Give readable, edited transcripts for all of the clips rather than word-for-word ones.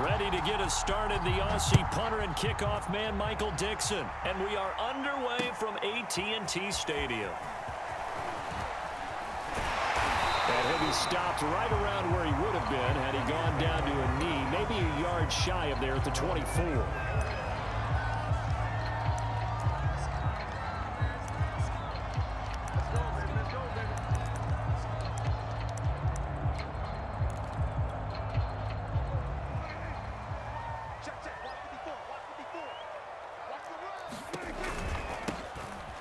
Ready to get us started, the Aussie punter and kickoff man, Michael Dixon. And we are underway from AT&T Stadium. And he'll be stopped right around where he would have been had he gone down to a knee, maybe a yard shy of there at the 24.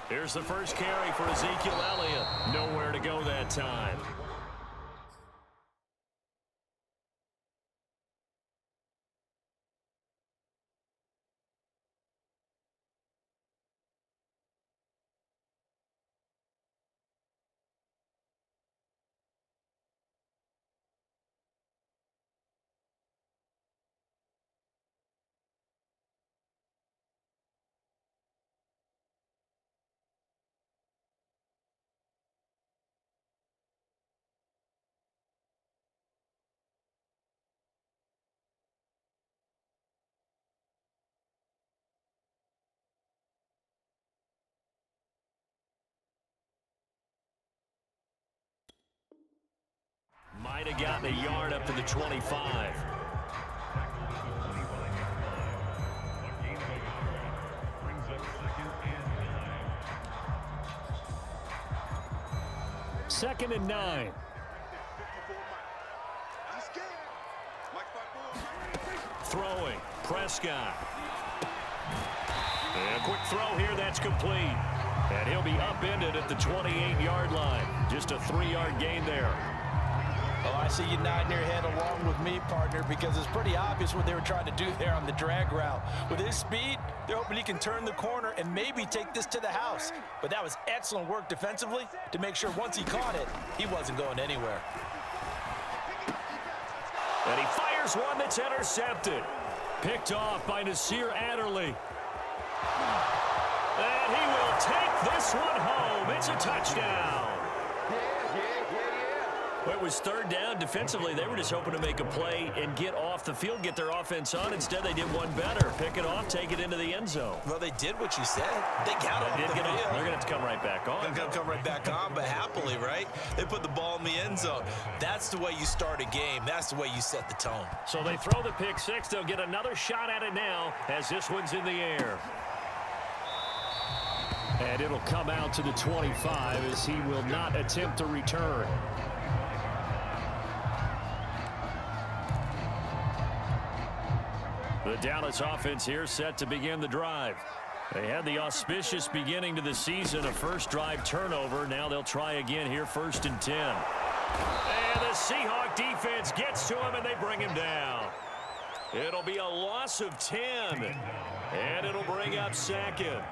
Here's the first carry for Ezekiel Elliott. Nowhere to go that time. Might have gotten a yard up to the 25. Second and 9. Throwing, Prescott. And a quick throw here, that's complete. And he'll be upended at the 28-yard line. Just a 3-yard gain there. Oh, I see you nodding your head along with me, partner, because it's pretty obvious what they were trying to do there on the drag route. With his speed, they're hoping he can turn the corner and maybe take this to the house. But that was excellent work defensively to make sure once he caught it, he wasn't going anywhere. And he fires one that's intercepted. Picked off by Nasir Adderley. And he will take this one home. It's a touchdown. Well, it was third down. Defensively, they were just hoping to make a play and get off the field, get their offense on. Instead, they did one better. Pick it off, take it into the end zone. Well, they did what you said. They got off the field. They're going to have to come right back on. They're going to come right back on, but happily, right? They put the ball in the end zone. That's the way you start a game. That's the way you set the tone. So they throw the pick six. They'll get another shot at it now as this one's in the air. And it'll come out to the 25 as he will not attempt to return. The Dallas offense here set to begin the drive. They had the auspicious beginning to the season, a first drive turnover. Now they'll try again here, 1st and 10. And the Seahawk defense gets to him, and they bring him down. It'll be a loss of 10, and it'll bring up 2nd.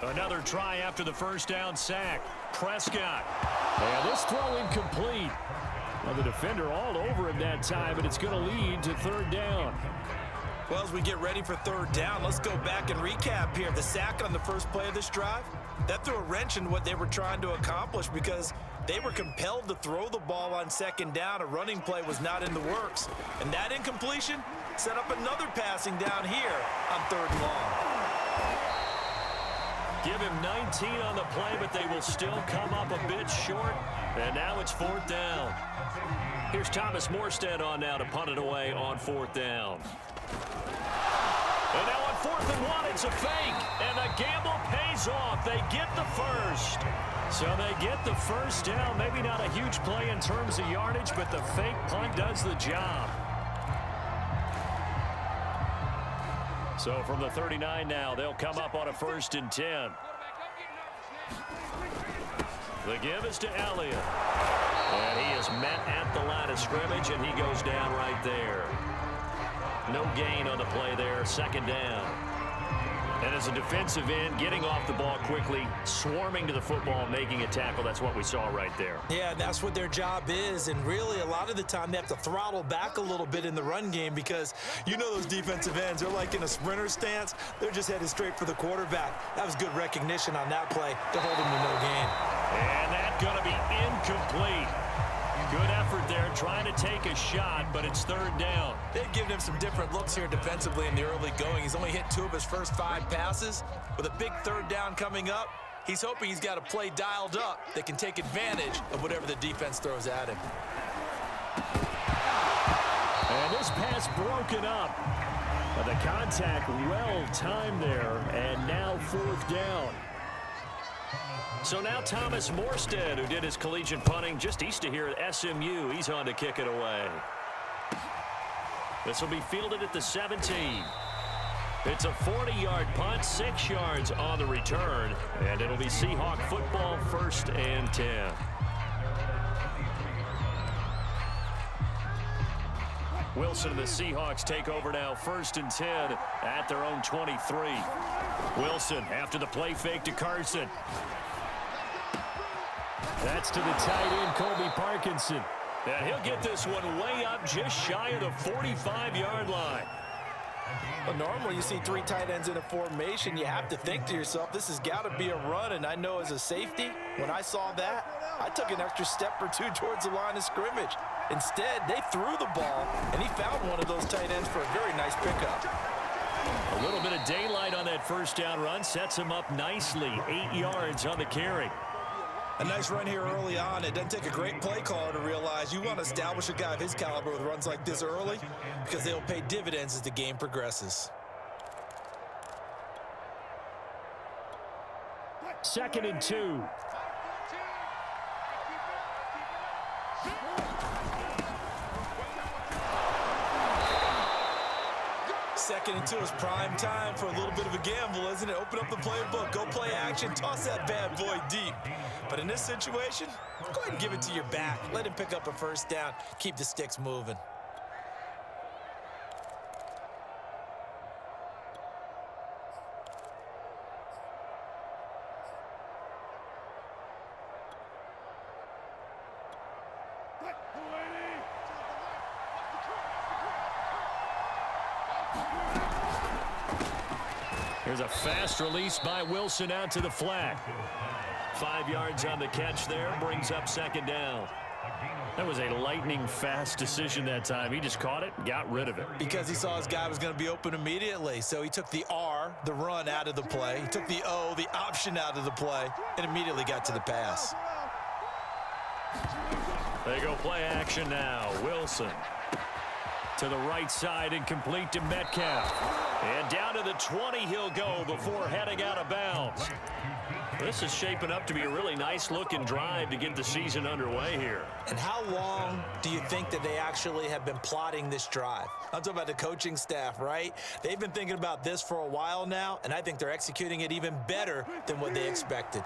Another try after the first down sack. Prescott. And this throw incomplete. Well, the defender all over him that time, but it's going to lead to 3rd down. Well, as we get ready for 3rd down, let's go back and recap here. The sack on the first play of this drive, that threw a wrench in what they were trying to accomplish because they were compelled to throw the ball on 2nd down. A running play was not in the works. And that incompletion set up another passing down here on 3rd and long. Give him 19 on the play, but they will still come up a bit short. And now it's 4th down. Here's Thomas Morstead on now to punt it away on 4th down. And now on 4th and 1, it's a fake. And the gamble pays off. They get the first. So they get the first down. Maybe not a huge play in terms of yardage, but the fake punt does the job. So from the 39 now, they'll come up on a 1st and 10. The give is to Elliott. And he is met at the line of scrimmage, and he goes down right there. No gain on the play there, 2nd down. And as a defensive end, getting off the ball quickly, swarming to the football, making a tackle, that's what we saw right there. Yeah, and that's what their job is. And really, a lot of the time, they have to throttle back a little bit in the run game because you know those defensive ends, they're like in a sprinter stance. They're just headed straight for the quarterback. That was good recognition on that play to hold him to no gain. And that's going to be incomplete. Good effort there, trying to take a shot, but it's third down. They've given him some different looks here defensively in the early going. He's only hit 2 of his first 5 passes. With a big third down coming up, he's hoping he's got a play dialed up that can take advantage of whatever the defense throws at him. And this pass broken up. But the contact well timed there, and now fourth down. So now Thomas Morstead, who did his collegiate punting just east of here at SMU, he's on to kick it away. This will be fielded at the 17. It's a 40-yard punt, 6 yards on the return, and it'll be Seahawk football, 1st and 10. Wilson and the Seahawks take over now, 1st and 10 at their own 23. Wilson after the play fake to Carson. That's to the tight end, Colby Parkinson. And he'll get this one way up just shy of the 45-yard line. Well, normally you see 3 tight ends in a formation. You have to think to yourself, this has got to be a run. And I know as a safety, when I saw that, I took an extra step or 2 towards the line of scrimmage. Instead, they threw the ball, and he found one of those tight ends for a very nice pickup. A little bit of daylight on that first down run sets him up nicely. 8 yards on the carry. A nice run here early on. It doesn't take a great play caller to realize you want to establish a guy of his caliber with runs like this early because they'll pay dividends as the game progresses. 2nd and 2. Second and 2 is prime time for a little bit of a gamble, isn't it? Open up the playbook, go play action, toss that bad boy deep. But in this situation, go ahead and give it to your back. Let him pick up a first down. Keep the sticks moving. Here's a fast release by Wilson out to the flat. 5 yards on the catch there, brings up 2nd down. That was a lightning-fast decision that time. He just caught it, got rid of it. Because he saw his guy was going to be open immediately. So he took the R, the run, out of the play. He took the O, the option, out of the play, and immediately got to the pass. They go play action now. Wilson to the right side and complete to Metcalf. And down to the 20 he'll go before heading out of bounds. This is shaping up to be a really nice-looking drive to get the season underway here. And how long do you think that they actually have been plotting this drive? I'm talking about the coaching staff, right? They've been thinking about this for a while now, and I think they're executing it even better than what they expected.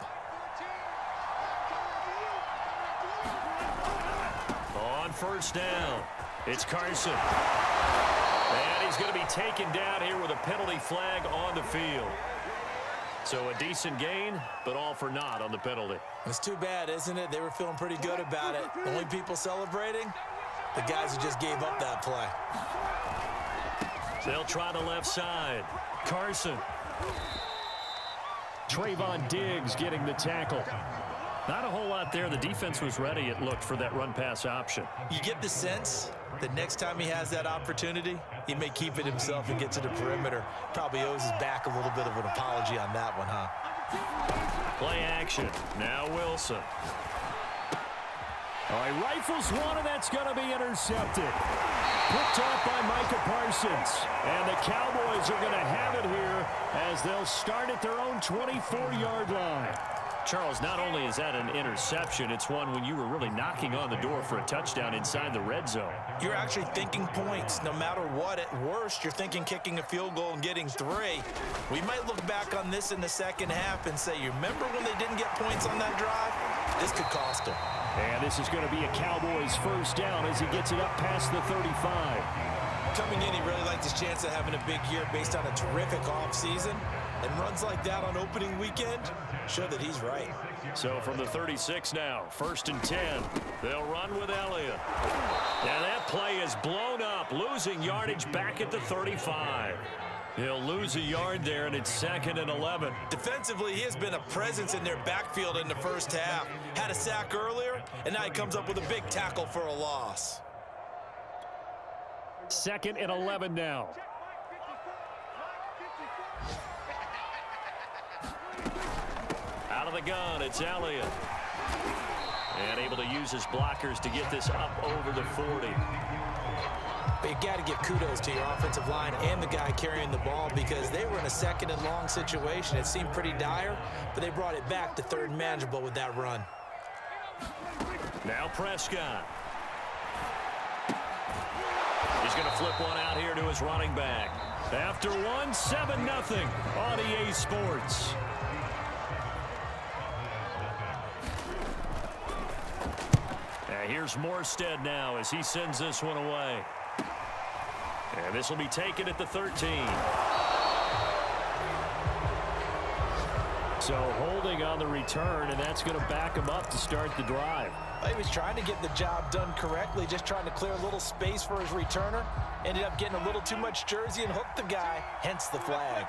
On 1st down, it's Carson. And he's going to be taken down here with a penalty flag on the field. So a decent gain, but all for naught on the penalty. It's too bad, isn't it? They were feeling pretty good about it. Only people celebrating, the guys who just gave up that play. They'll try the left side. Carson. Trayvon Diggs getting the tackle. Not a whole lot there. The defense was ready, it looked, for that run-pass option. You get the sense that next time he has that opportunity, he may keep it himself and get to the perimeter. Probably owes his back a little bit of an apology on that one, huh? Play action. Now Wilson. All right, rifles one, and that's going to be intercepted. Picked off by Micah Parsons. And the Cowboys are going to have it here as they'll start at their own 24-yard line. Charles, not only is that an interception, it's one when you were really knocking on the door for a touchdown inside the red zone. You're actually thinking points. No matter what, at worst, you're thinking kicking a field goal and getting 3. We might look back on this in the second half and say, you remember when they didn't get points on that drive? This could cost them. And this is going to be a Cowboys first down as he gets it up past the 35. Coming in, he really liked his chance of having a big year based on a terrific offseason. And runs like that on opening weekend show that he's right. So from the 36 now, 1st and 10. They'll run with Elliott. And that play is blown up, losing yardage back at the 35. He'll lose a yard there, and it's 2nd and 11. Defensively, he has been a presence in their backfield in the first half. Had a sack earlier, and now he comes up with a big tackle for a loss. 2nd and 11 now. Out of the gun, it's Elliott. And able to use his blockers to get this up over the 40. But you got to give kudos to your offensive line and the guy carrying the ball because they were in a 2nd and long situation. It seemed pretty dire, but they brought it back to 3rd and manageable with that run. Now Prescott. He's going to flip one out here to his running back. After one, 7-0 on EA Sports. Here's Morstead now as he sends this one away. And this will be taken at the 13. So holding on the return, and that's going to back him up to start the drive. He was trying to get the job done correctly, just trying to clear a little space for his returner. Ended up getting a little too much jersey and hooked the guy, hence the flag.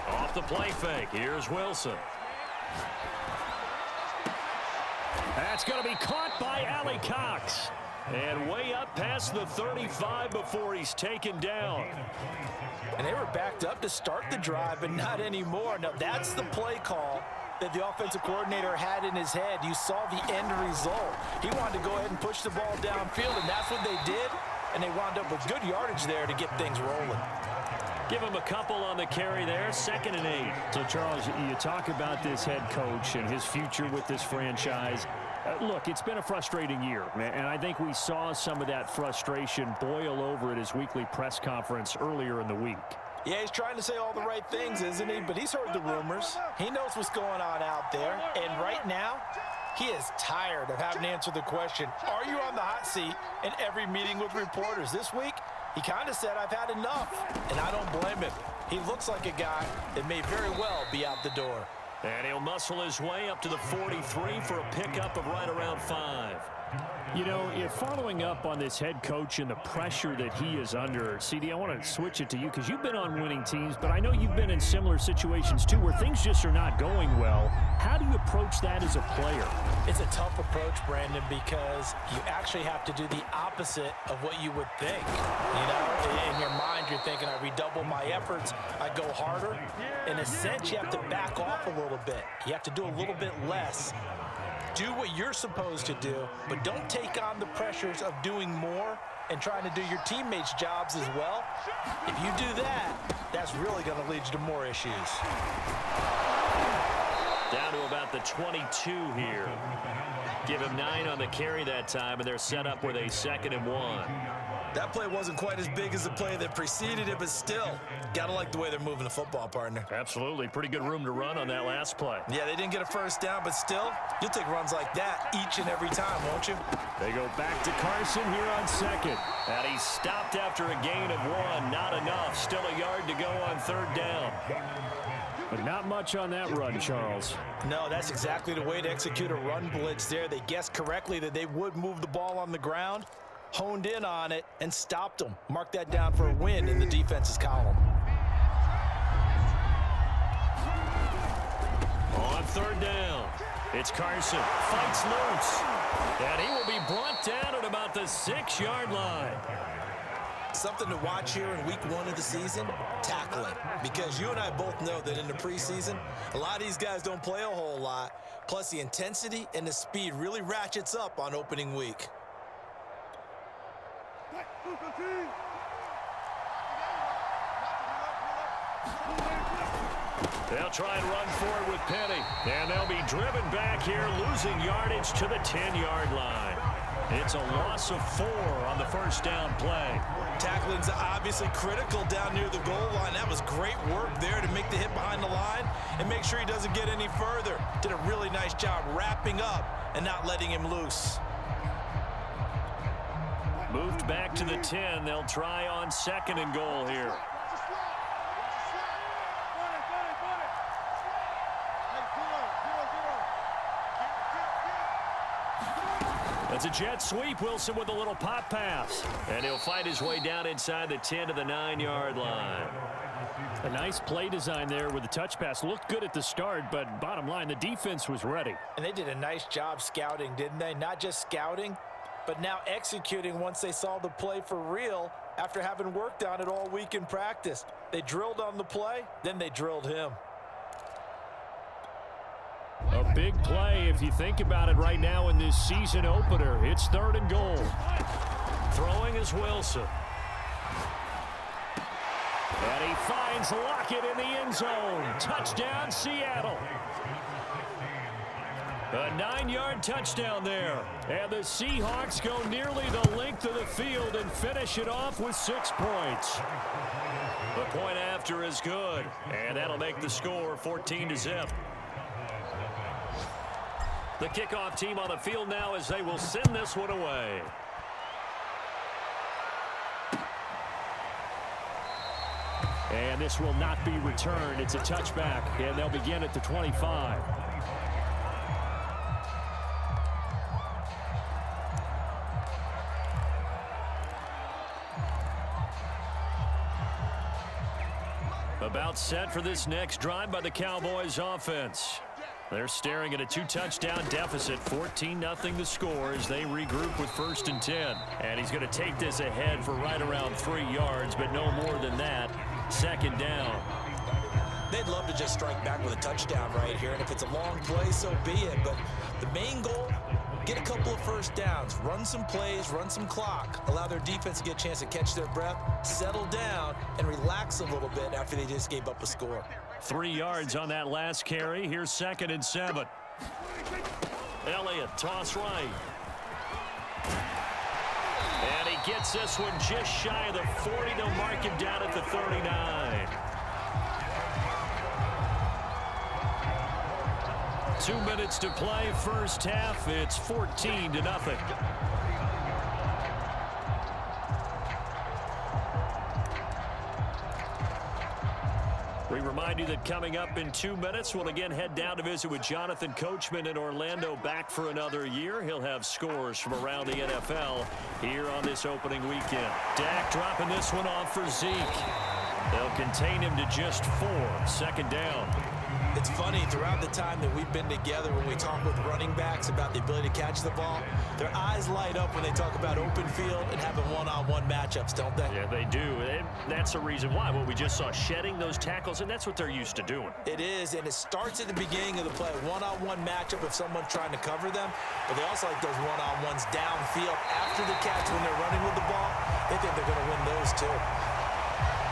Off the play fake, here's Wilson. That's going to be caught by Allie Cox. And way up past the 35 before he's taken down. And they were backed up to start the drive, but not anymore. Now, that's the play call that the offensive coordinator had in his head. You saw the end result. He wanted to go ahead and push the ball downfield, and that's what they did. And they wound up with good yardage there to get things rolling. Give him a couple on the carry there, 2nd and 8. So, Charles, you talk about this head coach and his future with this franchise. Look, it's been a frustrating year, and I think we saw some of that frustration boil over at his weekly press conference earlier in the week. Yeah, he's trying to say all the right things, isn't he? But he's heard the rumors. He knows what's going on out there. And right now, he is tired of having to answer the question, are you on the hot seat in every meeting with reporters? This week, he kind of said, I've had enough. And I don't blame him. He looks like a guy that may very well be out the door. And he'll muscle his way up to the 43 for a pickup of right around 5. You know, if following up on this head coach and the pressure that he is under, CD, I want to switch it to you because you've been on winning teams, but I know you've been in similar situations too where things just are not going well. How do you approach that as a player? It's a tough approach, Brandon, because you actually have to do the opposite of what you would think. You know, in your mind, you're thinking, I redouble my efforts, I go harder. In a sense, you have to back off a little bit. You have to do a little bit less. Do what you're supposed to do, but don't take on the pressures of doing more and trying to do your teammates' jobs as well. If you do that, that's really going to lead you to more issues. Down to about the 22 here. Give him 9 on the carry that time, and they're set up with a 2nd and 1. That play wasn't quite as big as the play that preceded it, but still, got to like the way they're moving the football, partner. Absolutely. Pretty good room to run on that last play. Yeah, they didn't get a first down, but still, you'll take runs like that each and every time, won't you? They go back to Carson here on 2nd. And he stopped after a gain of 1. Not enough. Still a yard to go on 3rd down. But not much on that run, Charles. No, that's exactly the way to execute a run blitz there. They guessed correctly that they would move the ball on the ground, honed in on it, and stopped them. Mark that down for a win in the defense's column. On 3rd down, it's Carson. Fights loose. And he will be brought down at about the 6-yard line. Something to watch here in week 1 of the season, tackling. Because you and I both know that in the preseason, a lot of these guys don't play a whole lot. Plus, the intensity and the speed really ratchets up on opening week. They'll try and run forward with Penny. And they'll be driven back here, losing yardage to the 10-yard line. It's a loss of 4 on the first down play. Tackling's obviously critical down near the goal line. That was great work there to make the hit behind the line and make sure he doesn't get any further. Did a really nice job wrapping up and not letting him loose. Moved back to the 10. They'll try on 2nd and goal here. It's a jet sweep. Wilson with a little pop pass. And he'll fight his way down inside the 10 to the 9-yard line. A nice play design there with the touch pass. Looked good at the start, but bottom line, the defense was ready. And they did a nice job scouting, didn't they? Not just scouting, but now executing once they saw the play for real after having worked on it all week in practice. They drilled on the play, then they drilled him. A big play if you think about it right now in this season opener. It's 3rd and goal. Throwing is Wilson. And he finds Lockett in the end zone. Touchdown, Seattle. A 9-yard touchdown there. And the Seahawks go nearly the length of the field and finish it off with 6 points. The point after is good. And that'll make the score 14-0. The kickoff team on the field now as they will send this one away. And this will not be returned. It's a touchback, and they'll begin at the 25. About set for this next drive by the Cowboys offense. They're staring at a 2-touchdown deficit, 14-0 the score as they regroup with 1st and 10. And he's going to take this ahead for right around 3 yards, but no more than that. 2nd down. They'd love to just strike back with a touchdown right here, and if it's a long play, so be it. But the main goal, get a couple of first downs, run some plays, run some clock, allow their defense to get a chance to catch their breath, settle down, and relax a little bit after they just gave up a score. 3 yards on that last carry. Here's 2nd and 7. Elliott, toss right. And he gets this one just shy of the 40. They'll mark him down at the 39. 2 minutes to play, first half. It's 14-0. We remind you that coming up in 2 minutes, we'll again head down to visit with Jonathan Coachman in Orlando, back for another year. He'll have scores from around the NFL here on this opening weekend. Dak dropping this one off for Zeke. They'll contain him to just 4. 2nd down. It's funny, throughout the time that we've been together, when we talk with running backs about the ability to catch the ball, their eyes light up when they talk about open field and having one-on-one matchups, don't they? Yeah, they do. And that's the reason why. Well, we just saw shedding those tackles, and that's what they're used to doing. It is, and it starts at the beginning of the play. One-on-one matchup if someone's trying to cover them, but they also like those one-on-ones downfield after the catch when they're running with the ball. They think they're going to win those too.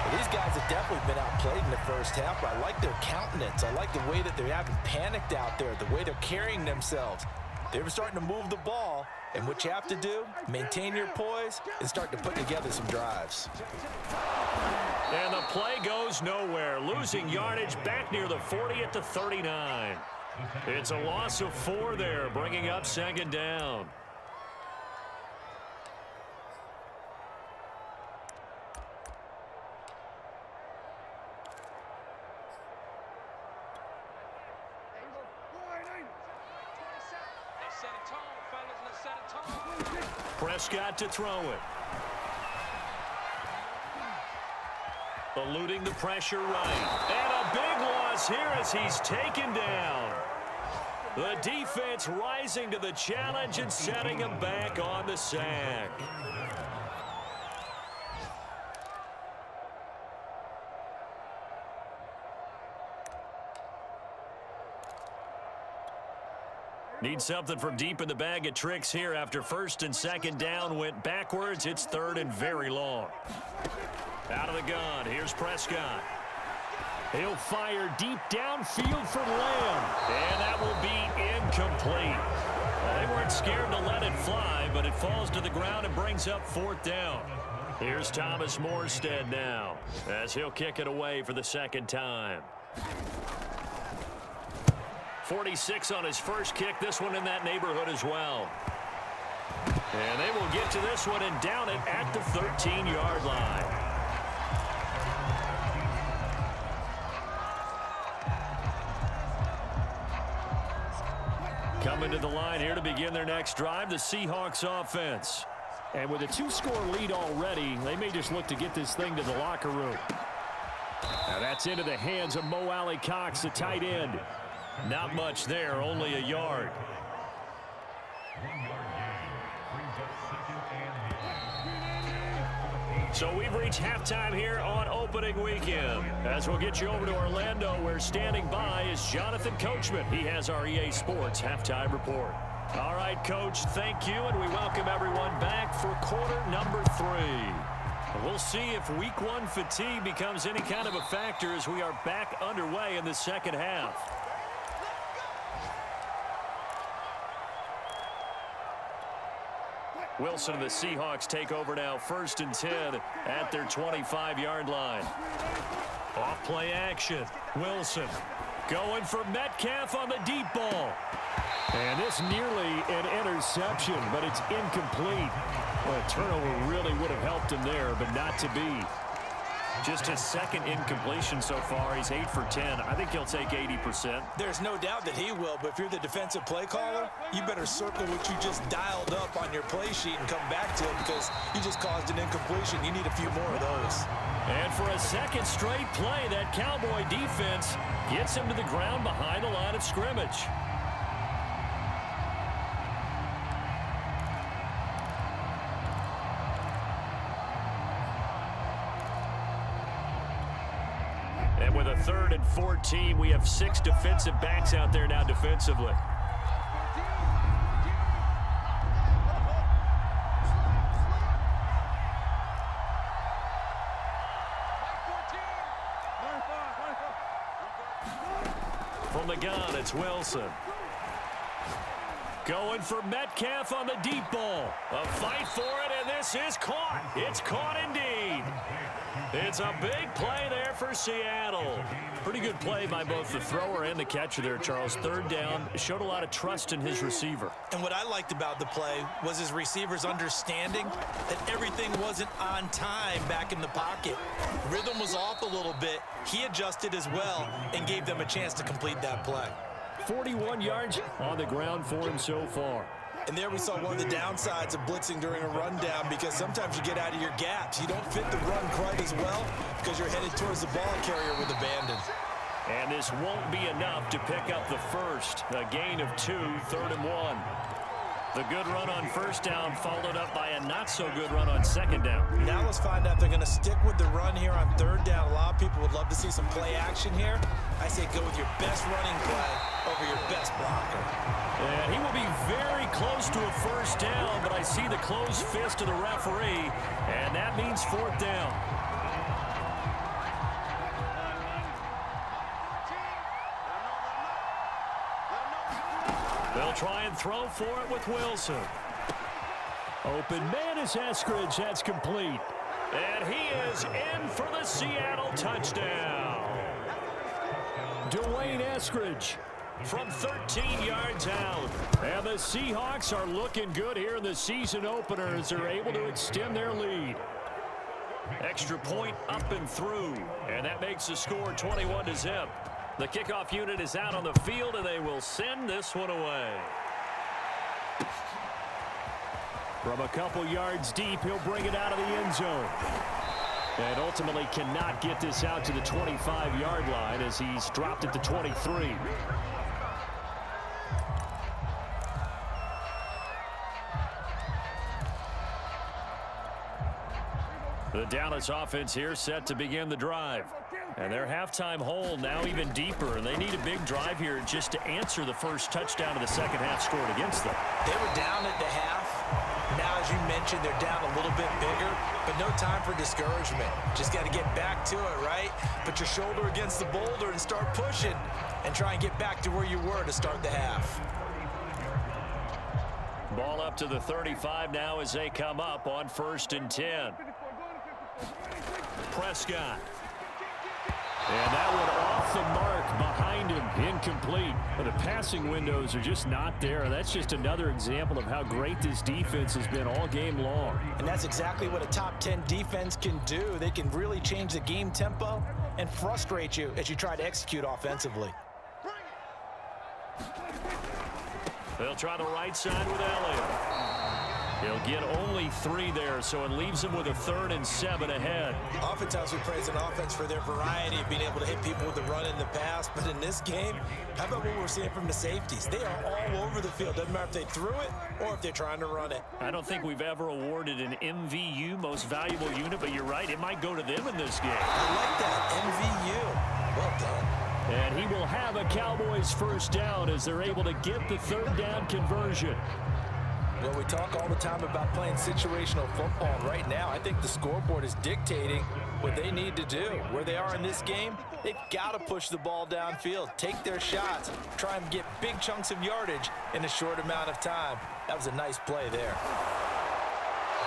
Well, these guys have definitely been outplayed in the first half, but I like their countenance. I like the way that they haven't panicked out there, the way they're carrying themselves. They're starting to move the ball, and what you have to do, maintain your poise and start to put together some drives. And the play goes nowhere. Losing yardage back near the 40 at the 39. It's a loss of 4 there, bringing up 2nd down. Prescott to throw it. Eluding the pressure right. And a big loss here as he's taken down. The defense rising to the challenge and setting him back on the sack. Need something from deep in the bag of tricks here after 1st and 2nd down went backwards. It's 3rd and very long. Out of the gun, here's Prescott. He'll fire deep downfield for Lamb. And that will be incomplete. They weren't scared to let it fly, but it falls to the ground and brings up 4th down. Here's Thomas Morstead now as he'll kick it away for the 2nd time. 46 on his first kick, this one in that neighborhood as well. And they will get to this one and down it at the 13-yard line. Coming to the line here to begin their next drive, the Seahawks offense. And with a 2-score lead already, they may just look to get this thing to the locker room. Now that's into the hands of Mo Alley-Cox, the tight end. Not much there, only a yard. So we've reached halftime here on opening weekend. As we'll get you over to Orlando, where standing by is Jonathan Coachman. He has our EA Sports halftime report. All right, Coach, thank you, and we welcome everyone back for quarter number 3. We'll see if week 1 fatigue becomes any kind of a factor as we are back underway in the second half. Wilson and the Seahawks take over now, 1st and 10 at their 25-yard line. Off play action. Wilson going for Metcalf on the deep ball. And this nearly an interception, but it's incomplete. Well, a turnover really would have helped him there, but not to be. Just his 2nd incompletion so far. He's 8 for 10. I think he'll take 80%. There's no doubt that he will, but if you're the defensive play caller, you better circle what you just dialed up on your play sheet and come back to it because you just caused an incompletion. You need a few more of those. And for a 2nd straight play, that Cowboy defense gets him to the ground behind the line of scrimmage. And with a 3rd and 14, we have 6 defensive backs out there now defensively. From the gun, it's Wilson. Going for Metcalf on the deep ball. A fight for it, and this is caught. It's caught indeed. It's a big play there for Seattle. Pretty good play by both the thrower and the catcher there, Charles. 3rd down, showed a lot of trust in his receiver. And what I liked about the play was his receiver's understanding that everything wasn't on time back in the pocket. Rhythm was off a little bit. He adjusted as well and gave them a chance to complete that play. 41 yards on the ground for him so far. And there we saw one of the downsides of blitzing during a rundown because sometimes you get out of your gaps. You don't fit the run quite as well because you're headed towards the ball carrier with abandon. And this won't be enough to pick up the first. A gain of 2, 3rd and 1. The good run on 1st down followed up by a not-so-good run on 2nd down. Now let's find out if they're going to stick with the run here on 3rd down. A lot of people would love to see some play action here. I say go with your best running play over your best blocker. And he will be very close to a 1st down, but I see the closed fist of the referee, and that means 4th down. They'll try and throw for it with Wilson. Open man is Eskridge. That's complete. And he is in for the Seattle touchdown. Dwayne Eskridge from 13 yards out. And the Seahawks are looking good here in the season opener as they're able to extend their lead. Extra point up and through. And that makes the score 21-0. The kickoff unit is out on the field, and they will send this one away. From a couple yards deep, he'll bring it out of the end zone. And ultimately cannot get this out to the 25-yard line as he's dropped at the 23. The Dallas offense here set to begin the drive. And their halftime hole now even deeper, and they need a big drive here just to answer the first touchdown of the second half scored against them. They were down at the half. Now, as you mentioned, they're down a little bit bigger, but no time for discouragement. Just got to get back to it, right? Put your shoulder against the boulder and start pushing and try and get back to where you were to start the half. Ball up to the 35 now as they come up on 1st and 10. Prescott. And that one off the mark behind him, incomplete. But the passing windows are just not there. That's just another example of how great this defense has been all game long. And that's exactly what a top 10 defense can do. They can really change the game tempo and frustrate you as you try to execute offensively. They'll try the right side with Elliott. He'll get only 3 there, so it leaves him with a 3rd and 7 ahead. Oftentimes we praise an offense for their variety of being able to hit people with the run in the pass, but in this game, how about what we're seeing from the safeties? They are all over the field. Doesn't matter if they threw it or if they're trying to run it. I don't think we've ever awarded an MVU, most valuable unit, but you're right, it might go to them in this game. I like that, MVU. Well done. And he will have a Cowboys first down as they're able to get the 3rd down conversion. Well, we talk all the time about playing situational football, and right now I think the scoreboard is dictating what they need to do. Where they are in this game, they've got to push the ball downfield, take their shots, try and get big chunks of yardage in a short amount of time. That was a nice play there.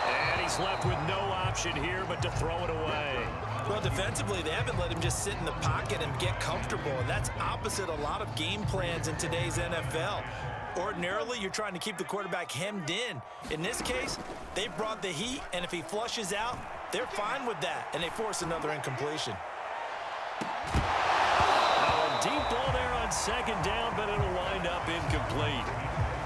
And he's left with no option here but to throw it away. Well, defensively, they haven't let him just sit in the pocket and get comfortable, and that's opposite a lot of game plans in today's NFL. Ordinarily, you're trying to keep the quarterback hemmed in. In this case, they brought the heat, and if he flushes out, they're fine with that, and they force another incompletion. A deep ball there on 2nd down, but it'll wind up incomplete.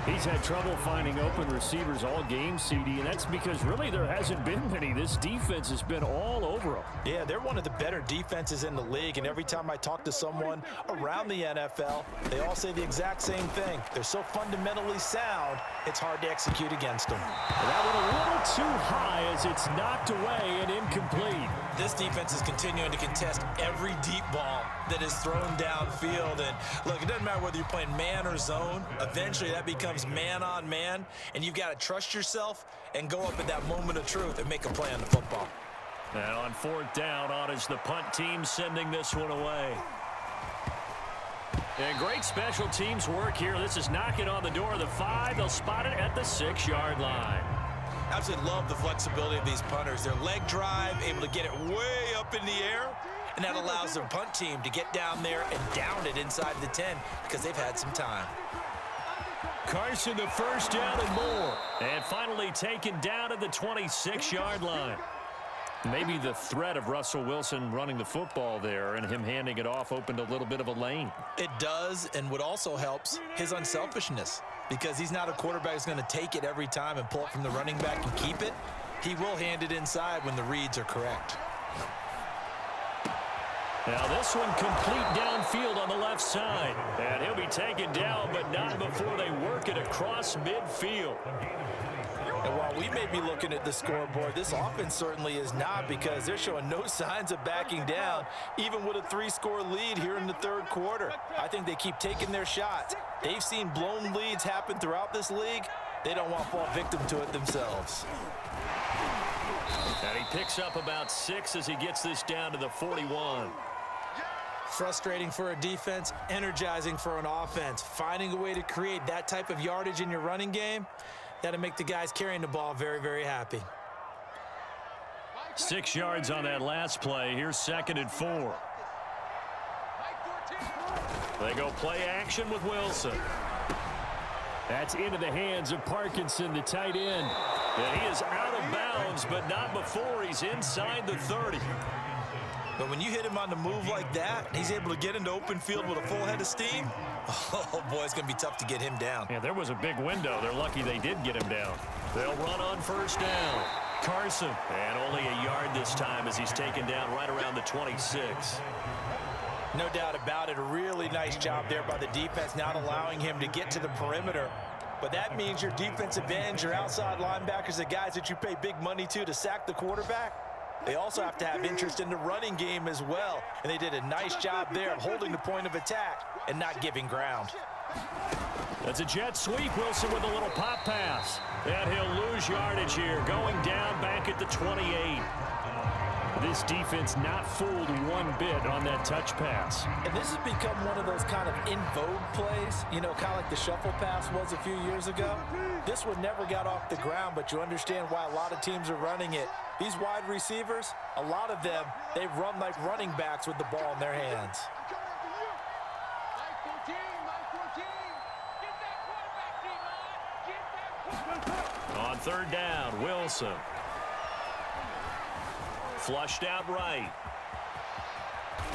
He's had trouble finding open receivers all game, CD, and that's because really there hasn't been many. This defense has been all over him. Yeah, they're one of the better defenses in the league, and every time I talk to someone around the NFL, they all say the exact same thing. They're so fundamentally sound, it's hard to execute against them. That one a little too high as it's knocked away and incomplete. This defense is continuing to contest every deep ball that is thrown downfield. And look, it doesn't matter whether you're playing man or zone. Eventually, that becomes man on man, and you've got to trust yourself and go up at that moment of truth and make a play on the football. And on 4th down, on is the punt team sending this one away. And great special teams work here. This is knocking on the door of the 5. They'll spot it at the 6-yard line. Absolutely love the flexibility of these punters. Their leg drive, able to get it way up in the air, and that allows the punt team to get down there and down it inside the 10 because they've had some time. Carson, the 1st down and more. And finally taken down at the 26-yard line. Maybe the threat of Russell Wilson running the football there and him handing it off opened a little bit of a lane. It does, and what also helps, his unselfishness. Because he's not a quarterback who's going to take it every time and pull it from the running back and keep it. He will hand it inside when the reads are correct. Now this one complete downfield on the left side. And he'll be taken down, but not before they work it across midfield. And while we may be looking at the scoreboard, this offense certainly is not, because they're showing no signs of backing down, even with a 3-score lead here in the 3rd quarter. I think they keep taking their shots. They've seen blown leads happen throughout this league. They don't want to fall victim to it themselves. And he picks up about 6 as he gets this down to the 41. Frustrating for a defense, energizing for an offense. Finding a way to create that type of yardage in your running game, that'll make the guys carrying the ball very, very happy. 6 yards on that last play. Here's 2nd and 4. They go play action with Wilson. That's into the hands of Parkinson, the tight end. And he is out of bounds, but not before he's inside the 30. But when you hit him on the move like that, he's able to get into open field with a full head of steam, oh boy, it's going to be tough to get him down. Yeah, there was a big window. They're lucky they did get him down. They'll run on 1st down. Carson, and only a yard this time as he's taken down right around the 26. No doubt about it. A really nice job there by the defense, not allowing him to get to the perimeter. But that means your defensive ends, your outside linebackers, the guys that you pay big money to sack the quarterback, they also have to have interest in the running game as well. And they did a nice job there of holding the point of attack and not giving ground. That's a jet sweep. Wilson with a little pop pass. And he'll lose yardage here, going down back at the 28. This defense not fooled one bit on that touch pass. And this has become one of those kind of in vogue plays, you know, kind of like the shuffle pass was a few years ago. This one never got off the ground, but you understand why a lot of teams are running it. These wide receivers, a lot of them, they run like running backs with the ball in their hands. On 3rd down, Wilson. Flushed out right.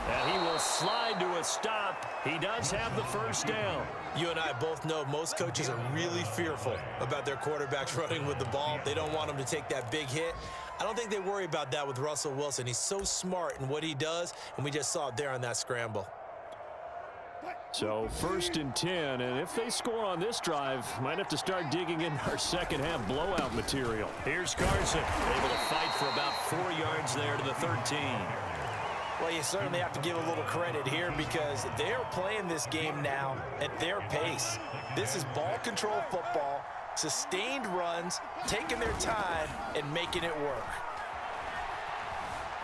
And he will slide to a stop. He does have the first down. You and I both know most coaches are really fearful about their quarterbacks running with the ball. They don't want them to take that big hit. I don't think they worry about that with Russell Wilson. He's so smart in what he does, and we just saw it there on that scramble. So 1st and 10, and if they score on this drive, might have to start digging in our second half blowout material. Here's Carson, able to fight for about 4 yards there to the 13. Well, you certainly have to give a little credit here because they're playing this game now at their pace. This is ball control football, sustained runs, taking their time and making it work.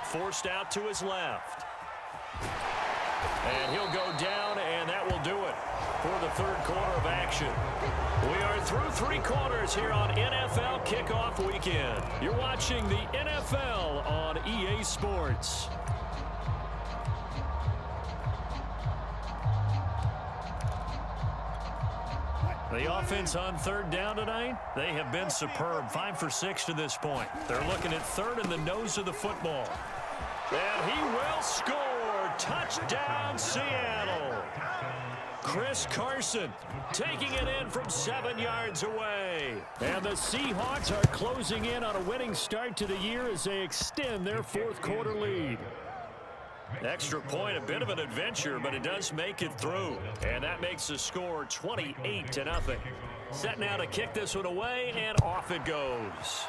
Forced out to his left. And he'll go down, and that will do it for the third quarter of action. We are through 3 quarters here on NFL Kickoff Weekend. You're watching the NFL on EA Sports. The offense on 3rd down tonight, they have been superb. 5 for 6 to this point. They're looking at 3rd in the nose of the football. And he will score. Touchdown, Seattle. Chris Carson taking it in from 7 yards away. And the Seahawks are closing in on a winning start to the year as they extend their 4th quarter lead. Extra point, a bit of an adventure, but it does make it through. And that makes the score 28-0. Set now to kick this one away, and off it goes.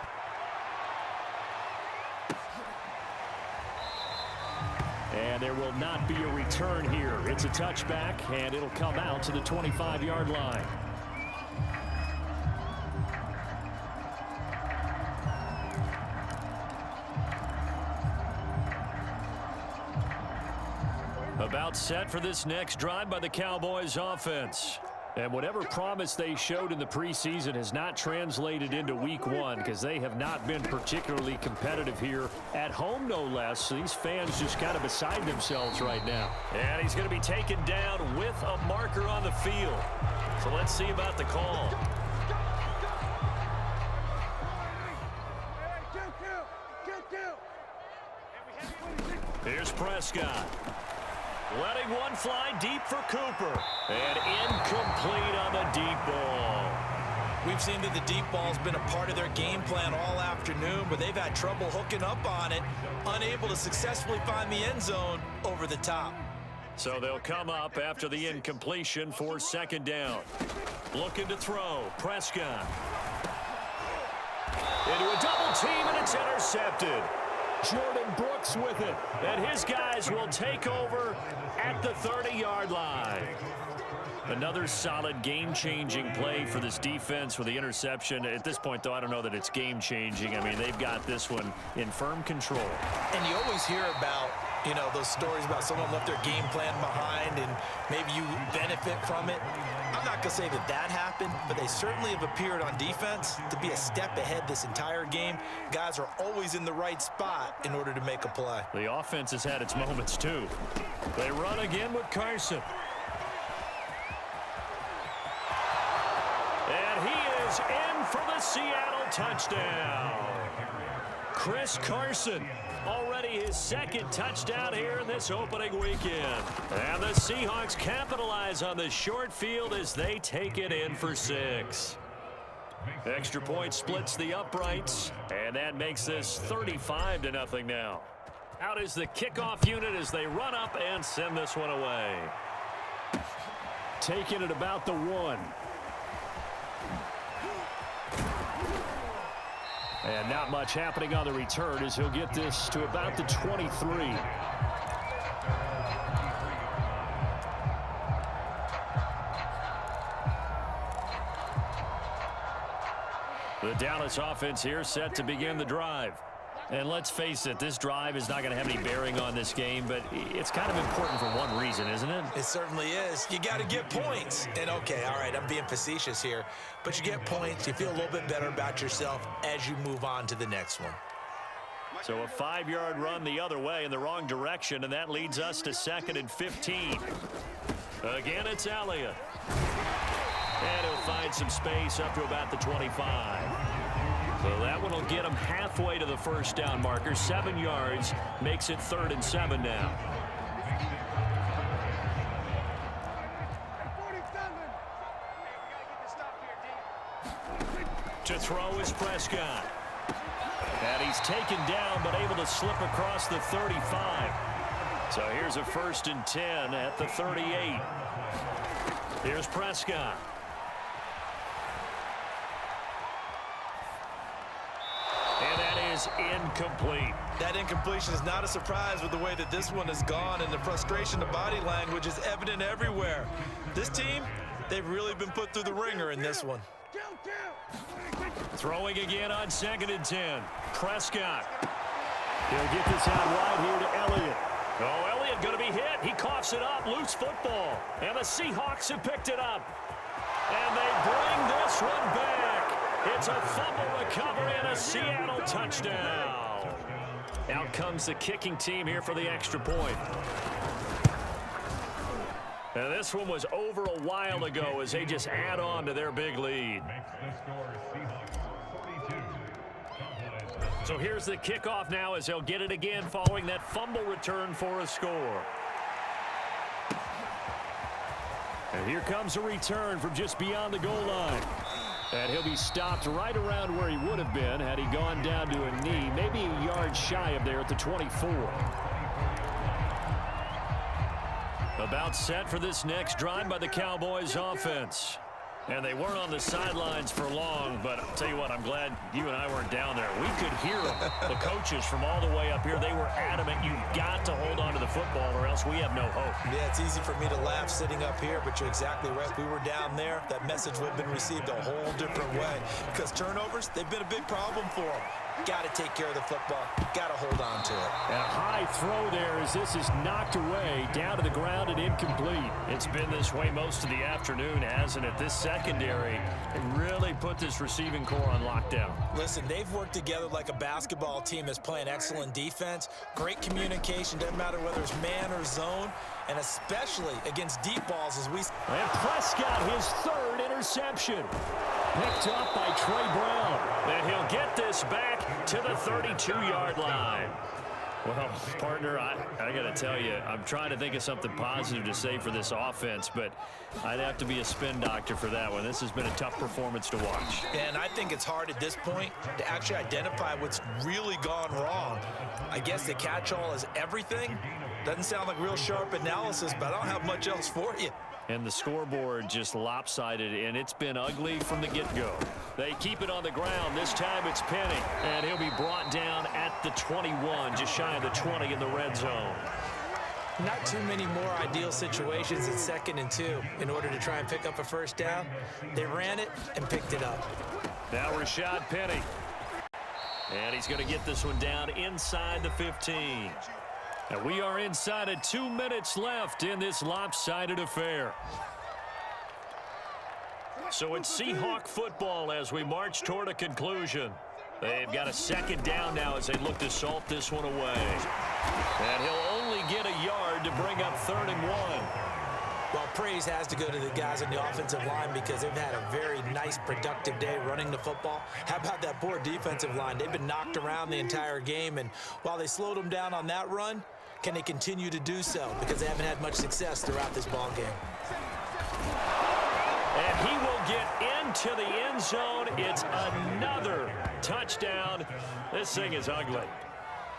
And there will not be a return here. It's a touchback, and it'll come out to the 25-yard line. About set for this next drive by the Cowboys offense. And whatever promise they showed in the preseason has not translated into week 1 because they have not been particularly competitive here at home, no less. So these fans just kind of beside themselves right now. And he's going to be taken down with a marker on the field. So let's see about the call. Here's Prescott. Letting one fly deep for Cooper. And incomplete on the deep ball. We've seen that the deep ball's been a part of their game plan all afternoon, but they've had trouble hooking up on it, unable to successfully find the end zone over the top. So they'll come up after the incompletion for 2nd down. Looking to throw. Prescott. Into a double team, and it's intercepted. Jordan Brooks with it, and his guys will take over at the 30-yard line. Another solid game-changing play for this defense with the interception. At this point, though, I don't know that it's game-changing. I mean, they've got this one in firm control. And you always hear about, you know, those stories about someone left their game plan behind and maybe you benefit from it. I'm not going to say that that happened, but they certainly have appeared on defense to be a step ahead this entire game. Guys are always in the right spot in order to make a play. The offense has had its moments, too. They run again with Carson. And he is in for the Seattle touchdown. Chris Carson, already his 2nd touchdown here in this opening weekend. And the Seahawks capitalize on the short field as they take it in for 6. Extra point splits the uprights, and that makes this 35-0 now. Out is the kickoff unit as they run up and send this one away. Taking it about the 1. And not much happening on the return as he'll get this to about the 23. The Dallas offense here set to begin the drive. And let's face it, this drive is not going to have any bearing on this game, but it's kind of important for one reason, isn't it? It certainly is. You got to get points. And okay, all right, I'm being facetious here, but you get points, you feel a little bit better about yourself as you move on to the next one. So a 5-yard run the other way in the wrong direction, and that leads us to 2nd and 15. Again, it's Elliott. And he'll find some space up to about the 25. So that one will get him halfway to the first down marker. 7 yards makes it 3rd and 7 now. To throw is Prescott. And he's taken down, but able to slip across the 35. So here's a 1st and 10 at the 38. Here's Prescott. And that is incomplete. That incompletion is not a surprise with the way that this one has gone, and the frustration, the body language is evident everywhere. This team, they've really been put through the ringer in this one. Throwing again on 2nd and 10. Prescott. He'll get this out wide here to Elliott. Oh, Elliott going to be hit. He coughs it up. Loose football. And the Seahawks have picked it up. And they bring this one back. It's a fumble recovery and a Seattle touchdown. Out comes the kicking team here for the extra point. And this one was over a while ago as they just add on to their big lead. So here's the kickoff now as they'll get it again following that fumble return for a score. And here comes a return from just beyond the goal line. And he'll be stopped right around where he would have been had he gone down to a knee, maybe a yard shy of there at the 24. About set for this next drive by the Cowboys offense. And they weren't on the sidelines for long, but I'll tell you what, I'm glad you and I weren't down there. We could hear them, the coaches from all the way up here. They were adamant, you've got to hold on to the football or else we have no hope. Yeah, it's easy for me to laugh sitting up here, but you're exactly right. If we were down there, that message would have been received a whole different way. Because turnovers, they've been a big problem for them. Got to take care of the football. Got to hold on to it. And a high throw there as this is knocked away, down to the ground and incomplete. It's been this way most of the afternoon, hasn't it? This secondary really put this receiving core on lockdown. Listen, they've worked together like a basketball team that's playing excellent defense. Great communication, doesn't matter whether it's man or zone, and especially against deep balls as we... And Prescott, his 3rd interception. Picked up by Trey Brown. And he'll get this back to the 32-yard line. Well, partner, I got to tell you, I'm trying to think of something positive to say for this offense, but I'd have to be a spin doctor for that one. This has been a tough performance to watch. And I think it's hard at this point to actually identify what's really gone wrong. I guess the catch-all is everything. Doesn't sound like real sharp analysis, but I don't have much else for you. And the scoreboard just lopsided, and it's been ugly from the get-go. They keep it on the ground. This time it's Penny, and he'll be brought down at the 21, just shy of the 20 in the red zone. Not too many more ideal situations at 2nd and 2 in order to try and pick up a first down. They ran it and picked it up. Now Rashad Penny. And he's going to get this one down inside the 15. And we are inside of 2 minutes left in this lopsided affair. So it's Seahawk football as we march toward a conclusion. They've got a 2nd down now as they look to salt this one away. And he'll only get a yard to bring up 3rd and 1. Well, praise has to go to the guys on the offensive line because they've had a very nice, productive day running the football. How about that poor defensive line? They've been knocked around the entire game, and while they slowed them down on that run, can they continue to do so? Because they haven't had much success throughout this ball game. And he will get into the end zone. It's another touchdown. This thing is ugly.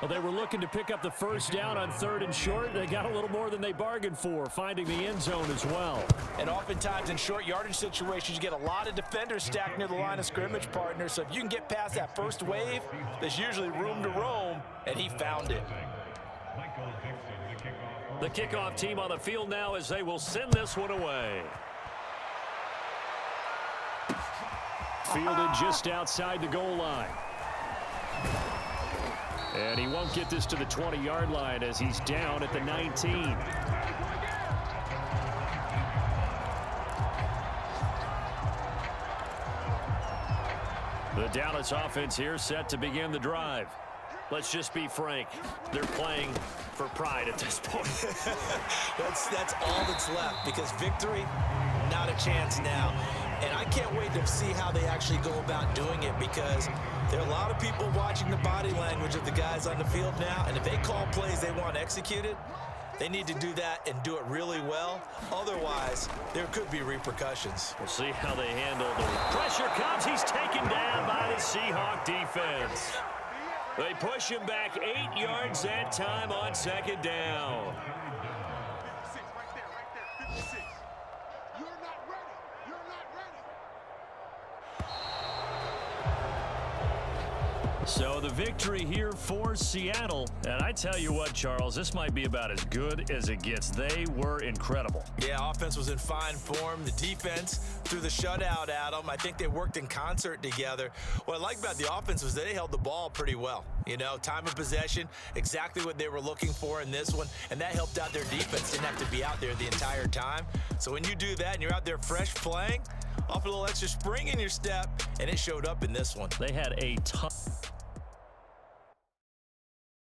Well, they were looking to pick up the first down on 3rd and short. They got a little more than they bargained for, finding the end zone as well. And oftentimes in short yardage situations, you get a lot of defenders stacked near the line of scrimmage, partner. So if you can get past that first wave, there's usually room to roam, and he found it. The kickoff team on the field now as they will send this one away. Fielded just outside the goal line. And he won't get this to the 20-yard line as he's down at the 19. The Dallas offense here set to begin the drive. Let's just be frank. They're playing for pride at this point. That's all that's left because victory, not a chance now. And I can't wait to see how they actually go about doing it because there are a lot of people watching the body language of the guys on the field now. And if they call plays they want executed, They need to do that and do it really well. Otherwise, there could be repercussions. We'll see how they handle the pressure comes. He's taken down by the Seahawk defense. They push him back 8 yards that time on second down. So the victory here for Seattle. And I tell you what, Charles, this might be about as good as it gets. They were incredible. Yeah, offense was in fine form. The defense threw the shutout at them. I think they worked in concert together. What I like about the offense was they held the ball pretty well. You know, time of possession, exactly what they were looking for in this one. And that helped out their defense. Didn't have to be out there the entire time. So when you do that and you're out there fresh playing, off a little extra spring in your step, and it showed up in this one. They had a ton.